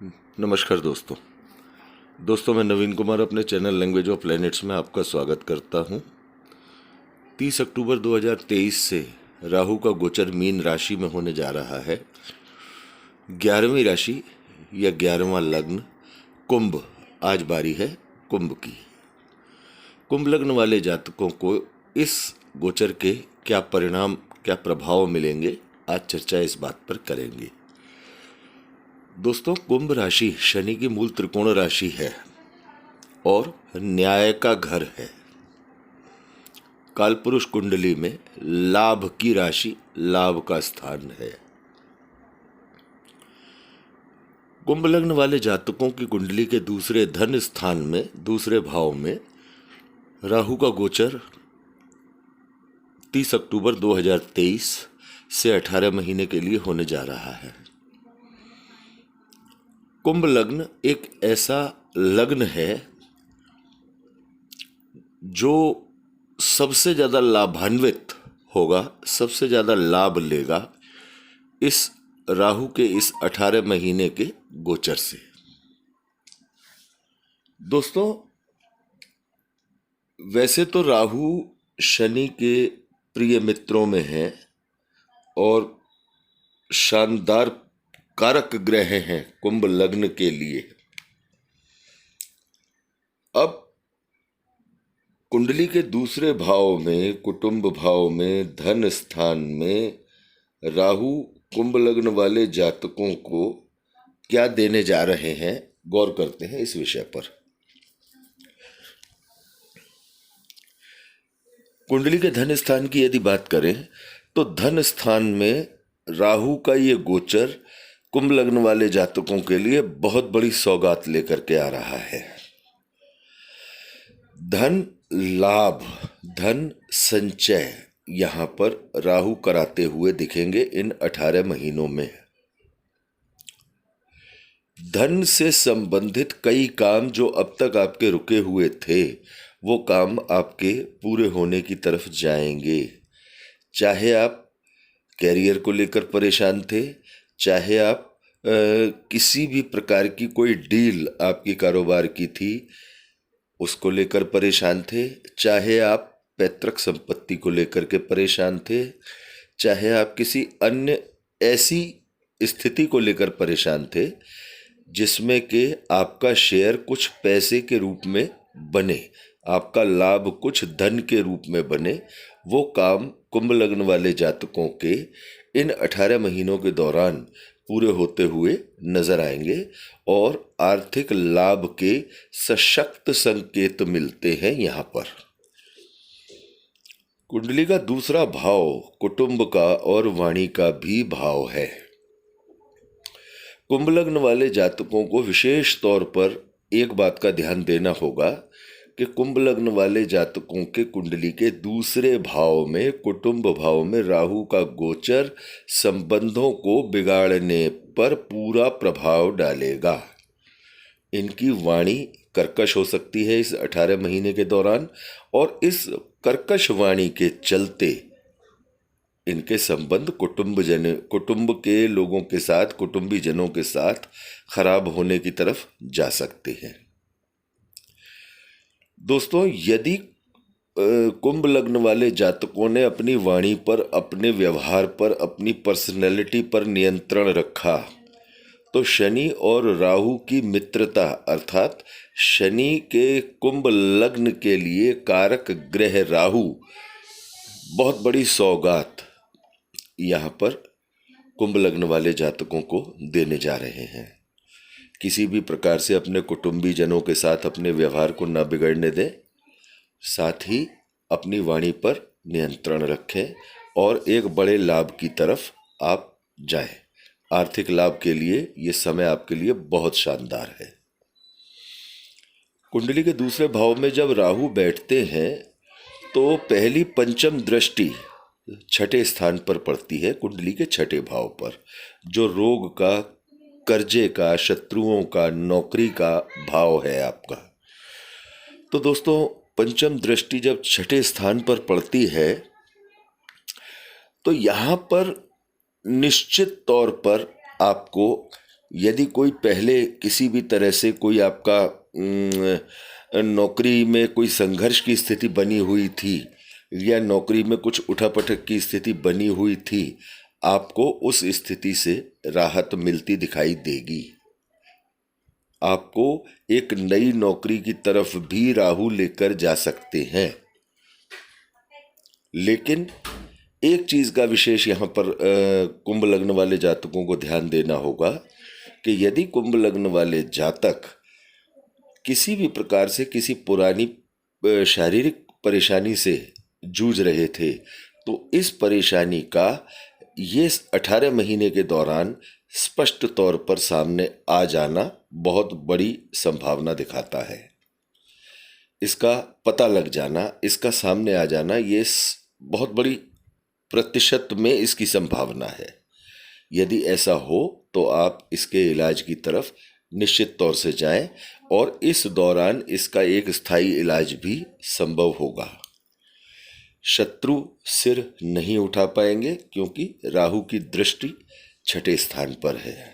नमस्कार दोस्तों मैं नवीन कुमार अपने चैनल लैंग्वेज ऑफ प्लैनेट्स में आपका स्वागत करता हूं। 30 अक्टूबर 2023 से राहु का गोचर मीन राशि में होने जा रहा है। 11वीं राशि या 11वां लग्न कुंभ, आज बारी है कुंभ की। कुंभ लग्न वाले जातकों को इस गोचर के क्या परिणाम, क्या प्रभाव मिलेंगे, आज चर्चा इस बात पर करेंगे। दोस्तों, कुंभ राशि शनि की मूल त्रिकोण राशि है और न्याय का घर है। कालपुरुष कुंडली में लाभ की राशि, लाभ का स्थान है। कुंभ लग्न वाले जातकों की कुंडली के दूसरे धन स्थान में, दूसरे भाव में राहु का गोचर 30 अक्टूबर 2023 से 18 महीने के लिए होने जा रहा है। कुंभ लग्न एक ऐसा लग्न है जो सबसे ज़्यादा लाभान्वित होगा, सबसे ज़्यादा लाभ लेगा इस राहु के इस 18 महीने के गोचर से। दोस्तों, वैसे तो राहु शनि के प्रिय मित्रों में है और शानदार कारक ग्रह हैं कुंभ लग्न के लिए। अब कुंडली के दूसरे भाव में, कुटुंब भाव में, धन स्थान में राहु कुंभ लग्न वाले जातकों को क्या देने जा रहे हैं, गौर करते हैं इस विषय पर। कुंडली के धन स्थान की यदि बात करें तो धन स्थान में राहु का ये गोचर कुंभ लग्न वाले जातकों के लिए बहुत बड़ी सौगात लेकर के आ रहा है। धन लाभ, धन संचय यहां पर राहु कराते हुए दिखेंगे इन 18 महीनों में। धन से संबंधित कई काम जो अब तक आपके रुके हुए थे, वो काम आपके पूरे होने की तरफ जाएंगे। चाहे आप कैरियर को लेकर परेशान थे, चाहे आप किसी भी प्रकार की कोई डील आपकी कारोबार की थी उसको लेकर परेशान थे, चाहे आप पैतृक संपत्ति को लेकर के परेशान थे, चाहे आप किसी अन्य ऐसी स्थिति को लेकर परेशान थे जिसमें कि आपका शेयर कुछ पैसे के रूप में बने, आपका लाभ कुछ धन के रूप में बने, वो काम कुंभ लग्न वाले जातकों के इन 18 महीनों के दौरान पूरे होते हुए नजर आएंगे और आर्थिक लाभ के सशक्त संकेत मिलते हैं। यहाँ पर कुंडली का दूसरा भाव कुटुंब का और वाणी का भी भाव है। कुंभ लग्न वाले जातकों को विशेष तौर पर एक बात का ध्यान देना होगा कि कुंभ लग्न वाले जातकों के कुंडली के दूसरे भाव में, कुटुंब भाव में राहु का गोचर संबंधों को बिगाड़ने पर पूरा प्रभाव डालेगा। इनकी वाणी कर्कश हो सकती है इस 18 महीने के दौरान और इस कर्कश वाणी के चलते इनके संबंध कुटुंब के लोगों के साथ, कुटुंबी जनों के साथ खराब होने की तरफ जा सकते हैं। दोस्तों, यदि कुंभ लग्न वाले जातकों ने अपनी वाणी पर, अपने व्यवहार पर, अपनी पर्सनैलिटी पर नियंत्रण रखा तो शनि और राहु की मित्रता, अर्थात शनि के कुंभ लग्न के लिए कारक ग्रह राहु बहुत बड़ी सौगात यहाँ पर कुंभ लग्न वाले जातकों को देने जा रहे हैं। किसी भी प्रकार से अपने कुटुंबी जनों के साथ अपने व्यवहार को न बिगड़ने दें, साथ ही अपनी वाणी पर नियंत्रण रखें और एक बड़े लाभ की तरफ आप जाएं। आर्थिक लाभ के लिए ये समय आपके लिए बहुत शानदार है। कुंडली के दूसरे भाव में जब राहु बैठते हैं तो पहली पंचम दृष्टि छठे स्थान पर पड़ती है, कुंडली के छठे भाव पर, जो रोग का, कर्जे का, शत्रुओं का, नौकरी का भाव है आपका। तो दोस्तों, पंचम दृष्टि जब छठे स्थान पर पड़ती है तो यहाँ पर निश्चित तौर पर आपको यदि कोई पहले किसी भी तरह से कोई आपका नौकरी में कोई संघर्ष की स्थिति बनी हुई थी या नौकरी में कुछ उठापटक की स्थिति बनी हुई थी, आपको उस स्थिति से राहत मिलती दिखाई देगी। आपको एक नई नौकरी की तरफ भी राहु लेकर जा सकते हैं। लेकिन एक चीज का विशेष यहाँ पर कुंभ लग्न वाले जातकों को ध्यान देना होगा कि यदि कुंभ लग्न वाले जातक किसी भी प्रकार से किसी पुरानी शारीरिक परेशानी से जूझ रहे थे, तो इस परेशानी का ये 18 महीने के दौरान स्पष्ट तौर पर सामने आ जाना बहुत बड़ी संभावना दिखाता है। इसका पता लग जाना, इसका सामने आ जाना, ये बहुत बड़ी प्रतिशत में इसकी संभावना है। यदि ऐसा हो तो आप इसके इलाज की तरफ निश्चित तौर से जाएं और इस दौरान इसका एक स्थायी इलाज भी संभव होगा। शत्रु सिर नहीं उठा पाएंगे क्योंकि राहु की दृष्टि छठे स्थान पर है।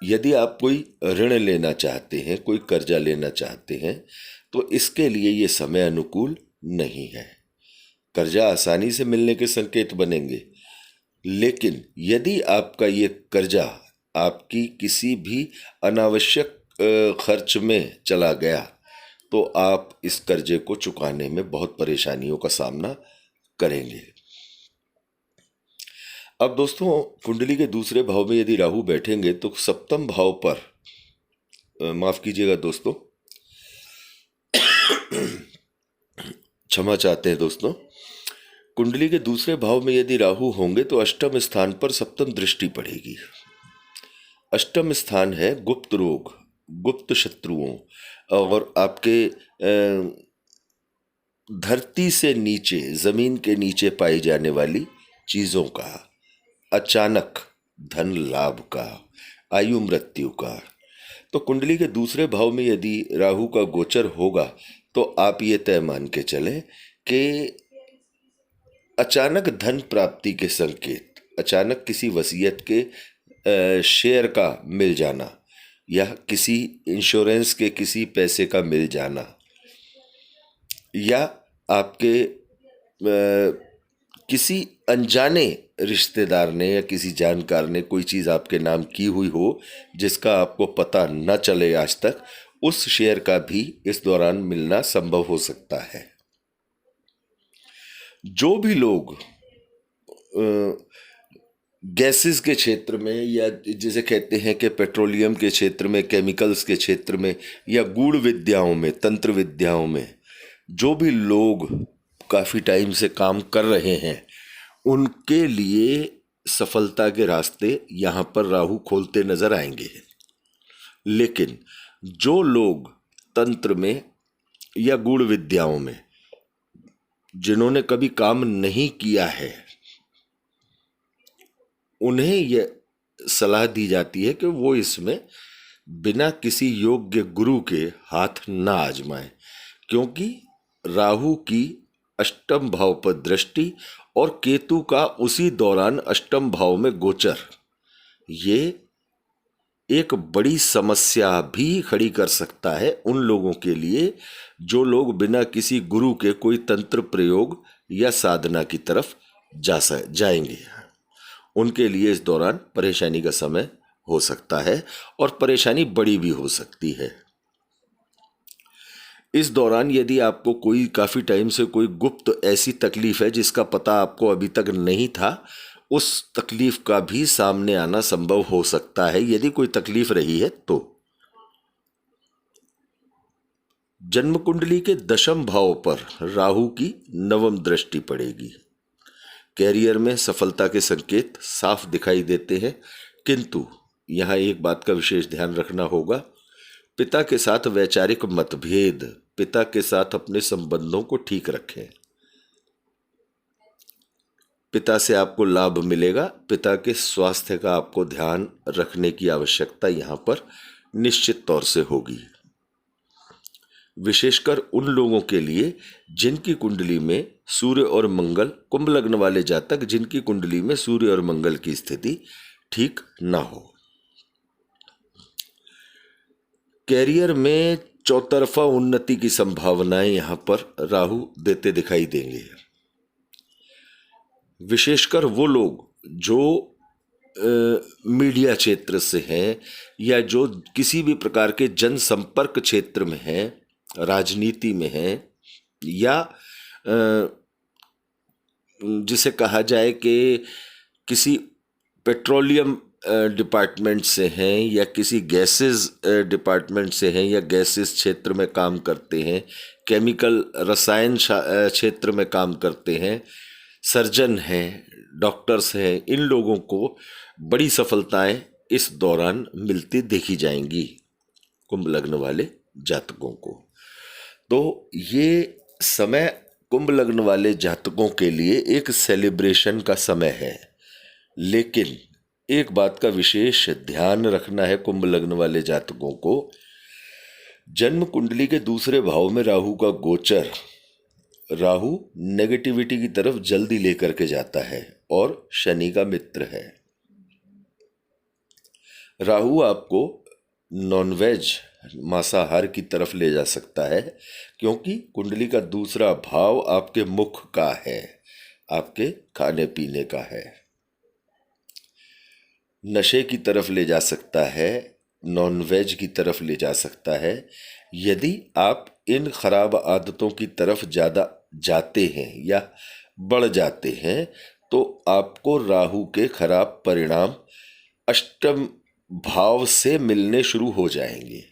यदि आप कोई ऋण लेना चाहते हैं, कोई कर्जा लेना चाहते हैं, तो इसके लिए ये समय अनुकूल नहीं है। कर्जा आसानी से मिलने के संकेत बनेंगे, लेकिन यदि आपका ये कर्जा आपकी किसी भी अनावश्यक खर्च में चला गया, तो आप इस कर्जे को चुकाने में बहुत परेशानियों का सामना करेंगे। अब दोस्तों, कुंडली के दूसरे भाव में यदि राहु बैठेंगे तो सप्तम भाव पर, माफ कीजिएगा दोस्तों, क्षमा चाहते हैं दोस्तों, कुंडली के दूसरे भाव में यदि राहु होंगे तो अष्टम स्थान पर सप्तम दृष्टि पड़ेगी। अष्टम स्थान है गुप्त रोग, गुप्त शत्रुओं और आपके धरती से नीचे, जमीन के नीचे पाई जाने वाली चीजों का, अचानक धन लाभ का, आयु मृत्यु का। तो कुंडली के दूसरे भाव में यदि राहु का गोचर होगा तो आप ये तय मान के चलें कि अचानक धन प्राप्ति के संकेत, अचानक किसी वसीयत के शेयर का मिल जाना या किसी इंश्योरेंस के किसी पैसे का मिल जाना, या आपके किसी अनजाने रिश्तेदार ने या किसी जानकार ने कोई चीज़ आपके नाम की हुई हो जिसका आपको पता न चले आज तक, उस शेयर का भी इस दौरान मिलना संभव हो सकता है। जो भी लोग गैसेस के क्षेत्र में या जिसे कहते हैं कि पेट्रोलियम के क्षेत्र में, केमिकल्स के क्षेत्र में या गूढ़ विद्याओं में, तंत्र विद्याओं में जो भी लोग काफ़ी टाइम से काम कर रहे हैं, उनके लिए सफलता के रास्ते यहाँ पर राहु खोलते नजर आएंगे। लेकिन जो लोग तंत्र में या गूढ़ विद्याओं में जिन्होंने कभी काम नहीं किया है, उन्हें यह सलाह दी जाती है कि वो इसमें बिना किसी योग्य गुरु के हाथ न आजमाएं, क्योंकि राहु की अष्टम भाव पर दृष्टि और केतु का उसी दौरान अष्टम भाव में गोचर, ये एक बड़ी समस्या भी खड़ी कर सकता है उन लोगों के लिए जो बिना किसी गुरु के कोई तंत्र प्रयोग या साधना की तरफ जाएंगे। उनके लिए इस दौरान परेशानी का समय हो सकता है और परेशानी बड़ी भी हो सकती है। इस दौरान यदि आपको कोई काफ़ी टाइम से कोई गुप्त ऐसी तकलीफ है जिसका पता आपको अभी तक नहीं था, उस तकलीफ का भी सामने आना संभव हो सकता है। यदि कोई तकलीफ रही है तो जन्म कुंडली के दशम भाव पर राहु की नवम दृष्टि पड़ेगी। कैरियर में सफलता के संकेत साफ दिखाई देते हैं, किंतु यहाँ एक बात का विशेष ध्यान रखना होगा, पिता के साथ वैचारिक मतभेद, पिता के साथ अपने संबंधों को ठीक रखें। पिता से आपको लाभ मिलेगा, पिता के स्वास्थ्य का आपको ध्यान रखने की आवश्यकता यहाँ पर निश्चित तौर से होगी। विशेषकर उन लोगों के लिए जिनकी कुंडली में सूर्य और मंगल, कुंभ लग्न वाले जातक जिनकी कुंडली में सूर्य और मंगल की स्थिति ठीक ना हो। कैरियर में चौतरफा उन्नति की संभावनाएं यहां पर राहु देते दिखाई देंगे। विशेषकर वो लोग जो मीडिया क्षेत्र से हैं या जो किसी भी प्रकार के जनसंपर्क क्षेत्र में हैं, राजनीति में हैं, या जिसे कहा जाए कि किसी पेट्रोलियम डिपार्टमेंट से हैं या किसी गैसेस डिपार्टमेंट से हैं या गैसेस क्षेत्र में काम करते हैं, केमिकल रसायन क्षेत्र में काम करते हैं, सर्जन हैं, डॉक्टर्स हैं, इन लोगों को बड़ी सफलताएं इस दौरान मिलती देखी जाएंगी कुंभ लग्न वाले जातकों को। तो ये समय कुंभ लग्न वाले जातकों के लिए एक सेलिब्रेशन का समय है, लेकिन एक बात का विशेष ध्यान रखना है कुंभ लग्न वाले जातकों को। जन्म कुंडली के दूसरे भाव में राहु का गोचर, राहु नेगेटिविटी की तरफ जल्दी लेकर के जाता है और शनि का मित्र है। राहु आपको नॉनवेज मांसाहार की तरफ ले जा सकता है, क्योंकि कुंडली का दूसरा भाव आपके मुख का है, आपके खाने पीने का है। नशे की तरफ ले जा सकता है, नॉनवेज की तरफ ले जा सकता है। यदि आप इन खराब आदतों की तरफ ज़्यादा जाते हैं या बढ़ जाते हैं तो आपको राहु के खराब परिणाम अष्टम भाव से मिलने शुरू हो जाएंगे,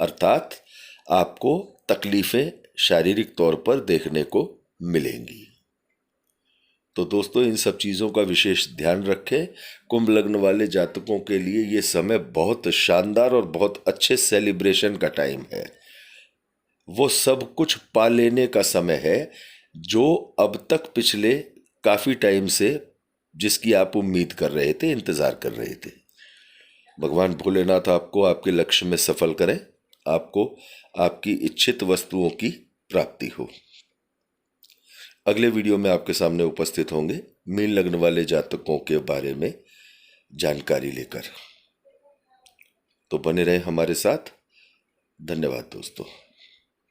अर्थात आपको तकलीफ़ें शारीरिक तौर पर देखने को मिलेंगी। तो दोस्तों, इन सब चीज़ों का विशेष ध्यान रखें। कुंभ लग्न वाले जातकों के लिए ये समय बहुत शानदार और बहुत अच्छे सेलिब्रेशन का टाइम है। वो सब कुछ पा लेने का समय है जो अब तक पिछले काफ़ी टाइम से जिसकी आप उम्मीद कर रहे थे, इंतज़ार कर रहे थे। भगवान भोलेनाथ आपको आपके लक्ष्य में सफल करें, आपको आपकी इच्छित वस्तुओं की प्राप्ति हो। अगले वीडियो में आपके सामने उपस्थित होंगे मीन लग्न वाले जातकों के बारे में जानकारी लेकर। तो बने रहें हमारे साथ। धन्यवाद दोस्तों।